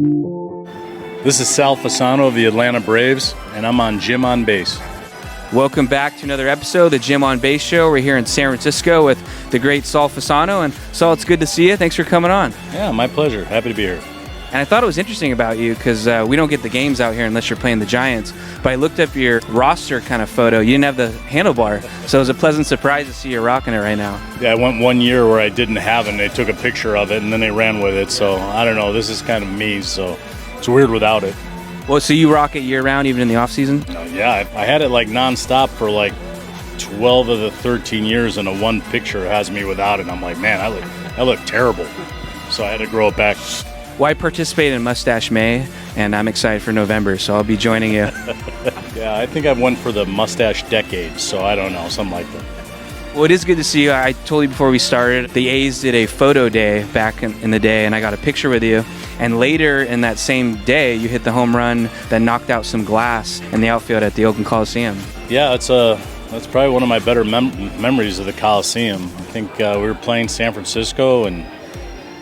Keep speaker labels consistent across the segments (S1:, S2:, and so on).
S1: This is Sal Fasano of the Atlanta Braves, and I'm on Jim on Base.
S2: Welcome back to another episode of the Jim on Base Show. We're here in San Francisco with the great Sal Fasano. And Sal, it's good to see you. Thanks for coming on.
S1: Yeah, my pleasure. Happy to be here.
S2: And I thought it was interesting about you because we don't get the games out here unless you're playing the Giants. But I looked up your roster kind of photo. You didn't have the handlebar. So it was a pleasant surprise to see you rocking it right now.
S1: Yeah, I went 1 year where I didn't have it, and they took a picture of it, and then they ran with it. So I don't know. This is kind of me, so it's weird without it.
S2: Well, so you rock it year-round, even in the off-season?
S1: Yeah, I had it like nonstop for like 12 of the 13 years, and a one picture has me without it. I'm like, man, I look terrible. So I had to grow it back.
S2: Well, I participate in Mustache May, and I'm excited for November, so I'll be joining you.
S1: Yeah, I think I went for the mustache decade, so I don't know, something like that.
S2: Well, it is good to see you. I told you before we started, the A's did a photo day back in the day, and I got a picture with you. And later in that same day, you hit the home run that knocked out some glass in the outfield at the Oakland Coliseum.
S1: Yeah, that's probably one of my better memories of the Coliseum. I think we were playing San Francisco, and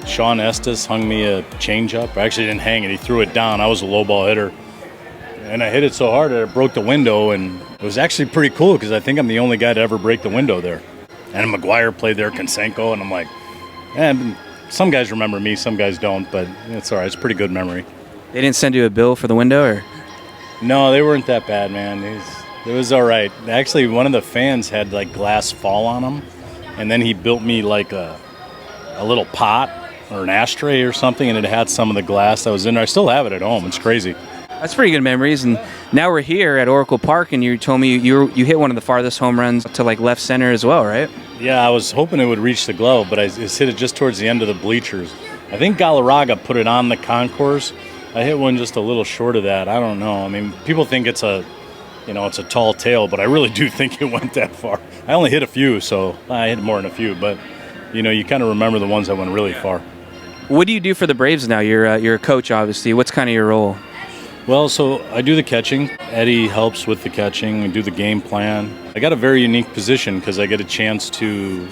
S1: Sean Estes hung me a changeup. I actually didn't hang it. He threw it down. I was a low ball hitter. And I hit it so hard that it broke the window, and it was actually pretty cool because I think I'm the only guy to ever break the window there. And McGuire played there, Konsenko, and I'm like, man, some guys remember me, some guys don't, but it's all right. It's a pretty good memory.
S2: They didn't send you a bill for the window, or?
S1: No, they weren't that bad, man. It was all right. Actually, one of the fans had like glass fall on him, and then he built me like a little pot or an ashtray or something, and it had some of the glass that was in there. I still have it at home. It's crazy.
S2: That's pretty good memories. And now we're here at Oracle Park, and you told me you hit one of the farthest home runs to like left center as well, right?
S1: Yeah, I was hoping it would reach the glove, but I just hit it just towards the end of the bleachers. I think Galarraga put it on the concourse. I hit one just a little short of that. I don't know. I mean, people think it's a tall tale, but I really do think it went that far. I only hit a few, so I hit more than a few, but you kind of remember the ones that went really far.
S2: What do you do for the Braves now? You're a coach, obviously. What's kind of your role?
S1: Well, so I do the catching. Eddie helps with the catching and do the game plan. I got a very unique position because I get a chance to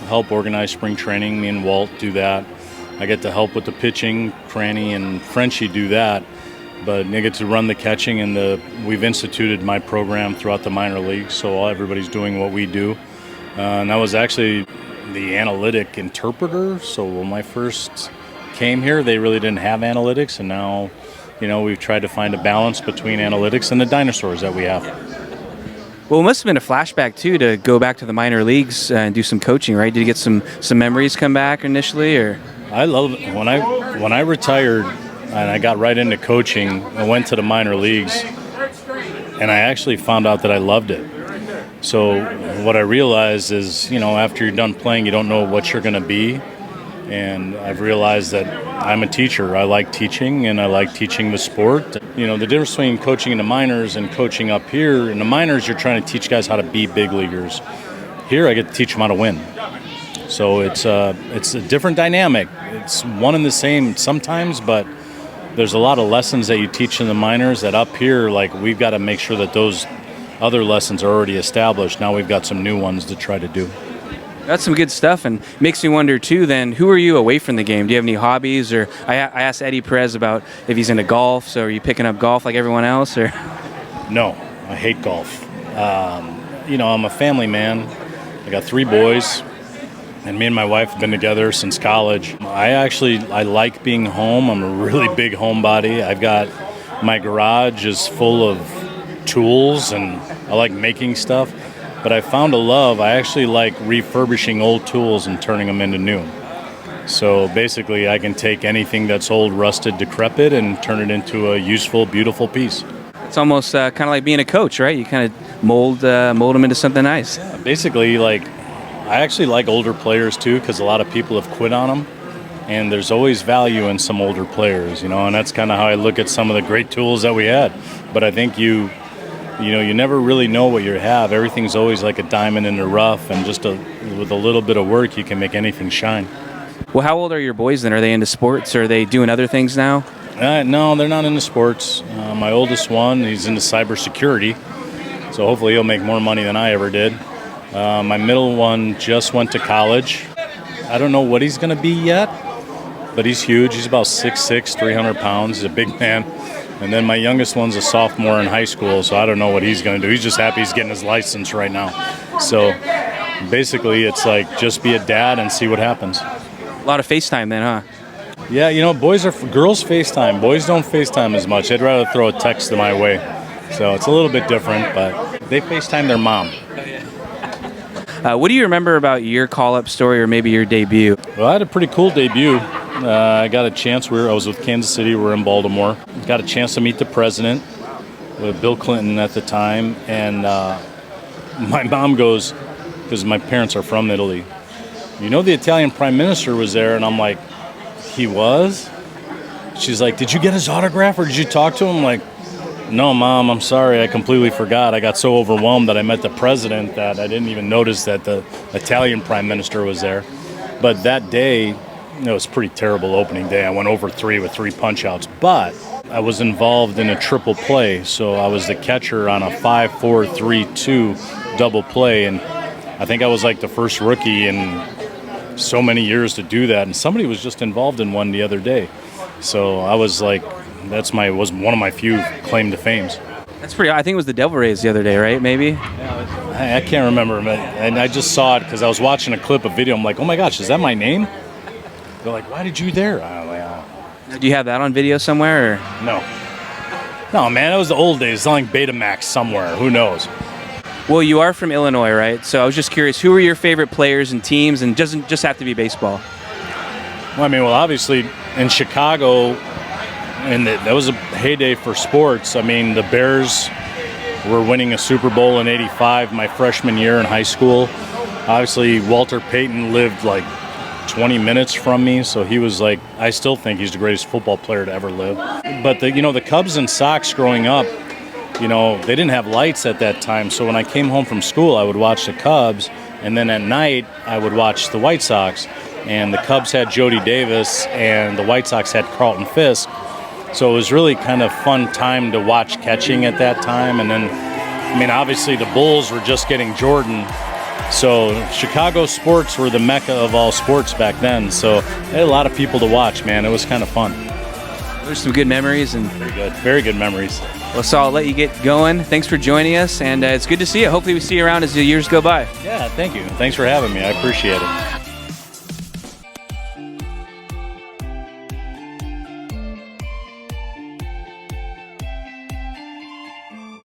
S1: help organize spring training. Me and Walt do that. I get to help with the pitching. Cranny and Frenchie do that. But I get to run the catching, and we've instituted my program throughout the minor leagues, so everybody's doing what we do. And I was actually the analytic interpreter. So when I first came here, they really didn't have analytics, and now we've tried to find a balance between analytics and the dinosaurs that we have.
S2: Well, it must have been a flashback, too, to go back to the minor leagues and do some coaching, right? Did you get some memories come back initially, or?
S1: I love it. When I retired and I got right into coaching, I went to the minor leagues, and I actually found out that I loved it. So what I realized is, after you're done playing, you don't know what you're going to be. And I've realized that I'm a teacher. I like teaching, and I like teaching the sport. The difference between coaching in the minors and coaching up here, in the minors, you're trying to teach guys how to be big leaguers. Here, I get to teach them how to win. So it's a different dynamic. It's one and the same sometimes, but there's a lot of lessons that you teach in the minors that up here, like, we've got to make sure that those other lessons are already established. Now we've got some new ones to try to do.
S2: That's some good stuff, and makes me wonder, too, then, who are you away from the game? Do you have any hobbies? Or I asked Eddie Perez about if he's into golf, so are you picking up golf like everyone else? Or?
S1: No, I hate golf. I'm a family man. I got 3 boys, and me and my wife have been together since college. I like being home. I'm a really big homebody. I've got my garage is full of tools, and I like making stuff. But I found a love. I actually like refurbishing old tools and turning them into new. So basically, I can take anything that's old, rusted, decrepit, and turn it into a useful, beautiful piece.
S2: It's almost kind of like being a coach, right? You kind of mold them into something nice.
S1: Yeah, basically, I actually like older players too, because a lot of people have quit on them, and there's always value in some older players, and that's kind of how I look at some of the great tools that we had. But I think you never really know what you have. Everything's always like a diamond in the rough, and with a little bit of work, you can make anything shine.
S2: Well, how old are your boys then? Are they into sports? Or are they doing other things now?
S1: No, they're not into sports. My oldest one, he's into cybersecurity, so hopefully he'll make more money than I ever did. My middle one just went to college. I don't know what he's going to be yet, but he's huge. He's about 6'6", 300 pounds. He's a big man. And then my youngest one's a sophomore in high school, so I don't know what he's going to do. He's just happy he's getting his license right now. So basically it's like just be a dad and see what happens.
S2: A lot of FaceTime then, huh?
S1: Yeah, girls FaceTime. Boys don't FaceTime as much. They'd rather throw a text my way. So it's a little bit different, but they FaceTime their mom.
S2: What do you remember about your call-up story or maybe your debut?
S1: Well, I had a pretty cool debut. I got a chance. I was with Kansas City. We're in Baltimore. Got a chance to meet the president, with Bill Clinton at the time. And my mom goes, because my parents are from Italy, the Italian prime minister was there. And I'm like, he was? She's like, did you get his autograph or did you talk to him? I'm like, no, Mom, I'm sorry. I completely forgot. I got so overwhelmed that I met the president that I didn't even notice that the Italian prime minister was there. But that day, it was a pretty terrible opening day. I went over 3 with 3 punch-outs. But I was involved in a triple play, so I was the catcher on a 5-4-3-2 double play. And I think I was like the first rookie in so many years to do that. And somebody was just involved in one the other day. So I was like, was one of my few claim to fames.
S2: That's pretty. I think it was the Devil Rays the other day, right? Maybe.
S1: I can't remember, and I just saw it because I was watching a clip of video. I'm like, oh my gosh, is that my name? They're like, why did you there? I'm like, oh.
S2: Do you have that on video somewhere? Or?
S1: No, man, it was the old days. It's like Betamax somewhere. Who knows?
S2: Well, you are from Illinois, right? So I was just curious, who are your favorite players and teams? And doesn't just have to be baseball.
S1: Well, obviously in Chicago. And that was a heyday for sports. The Bears were winning a Super Bowl in '85, my freshman year in high school. Obviously, Walter Payton lived like 20 minutes from me, so he was like, I still think he's the greatest football player to ever live. But the Cubs and Sox growing up, they didn't have lights at that time. So when I came home from school, I would watch the Cubs, and then at night I would watch the White Sox. And the Cubs had Jody Davis, and the White Sox had Carlton Fisk. So it was really kind of fun time to watch catching at that time. And then, obviously the Bulls were just getting Jordan. So Chicago sports were the mecca of all sports back then. So I had a lot of people to watch, man. It was kind of fun.
S2: There's some good memories. And
S1: very good memories.
S2: Well, so I'll let you get going. Thanks for joining us, and it's good to see you. Hopefully we see you around as the years go by.
S1: Yeah, thank you. Thanks for having me. I appreciate it.